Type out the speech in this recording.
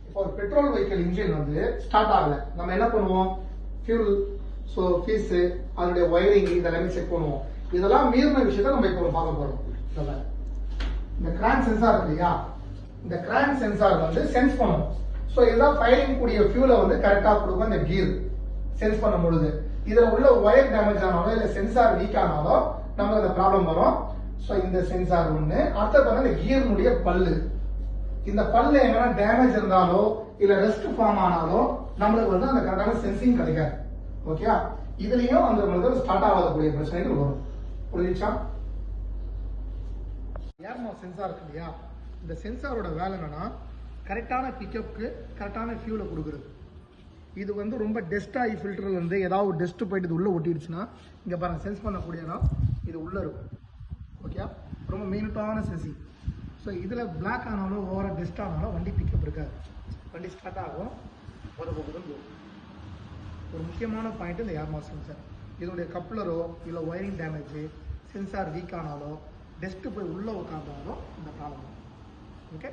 இப்போ ஒரு petrol vehicle engine வந்து ஸ்டார்ட் ஆகல, நம்ம என்ன பண்ணுவோம்? ஃபியூல், ஸோ ஃபீஸ், அதனுடைய ஒயரிங் இதெல்லாமே செக் பண்ணுவோம். இதெல்லாம் மீறின விஷயத்த நம்ம இப்போ பார்க்க போறோம். இந்த கிராங்க் சென்சார் இருக்கு இல்லையா, இந்த கிராங்க் சென்சார் வந்து சென்ஸ் பண்ணும். ஸோ இதுதான் ஃபயரிங் கூடிய ஃபியூலை வந்து கரெக்டா கொடுக்கும். இந்த கியர் சென்ஸ் பண்ணும் பொழுது இதுல உள்ள ஒயர் டேமேஜ் ஆனாலும் இல்ல சென்சார் வீக் ஆனாலும் நமக்கு அந்த ப்ராப்ளம் வரும். ஸோ இந்த சென்சார் ஒண்ணு. அடுத்தது பார்த்தா இந்த கியர்னுடைய பல்லு. இந்த பல்லு எங்கன்னா டேமேஜ் இருந்தாலோ இல்ல ரெஸ்ட் ஃபார்ம் ஆனாலோ நம்மளுக்கு வந்து அந்த கரெக்டான சென்சிங் கிடைக்காது. ஓகே, இதுலயும் அந்த நம்மளுக்கு ஸ்டார்ட் ஆகக்கூடிய பிரச்சனைகள் வரும். புரிஞ்சுச்சா? ஏர்மா சென்சார் இருக்கு இல்லையா, இந்த சென்சாரோட வேலை என்னன்னா கரெக்டான பிக்கப்புக்கு கரெக்டான ஃபியூலை கொடுக்குறது. இது வந்து ரொம்ப டஸ்ட் ஆகி ஃபில்டர்ல இருந்து ஏதாவது ஒரு டஸ்ட் போயிட்டு இது உள்ள ஒட்டிடுச்சுன்னா இங்க பாருங்க சென்ஸ் பண்ணக்கூடிய இடம் இது உள்ள இருக்கும். ஓகே, ரொம்ப மினிட்டான சென்சிங். ஸோ இதில் பிளாக் ஆனாலும் ஓவராக டஸ்ட் ஆனாலும் வண்டி பிக்கப் இருக்காது, வண்டி ஸ்டார்ட் ஆகும், போதும். ஒரு முக்கியமான பாயிண்ட் இந்த ஏர்மா சென்சார். இதனுடைய கப்ளரோ இல்லை ஒயரிங் டேமேஜ், சென்சார் வீக் ஆனாலோ டஸ்ட்டு போய் உள்ளே உட்காந்தாலும் இந்த ப்ராப்ளம். ஓகே.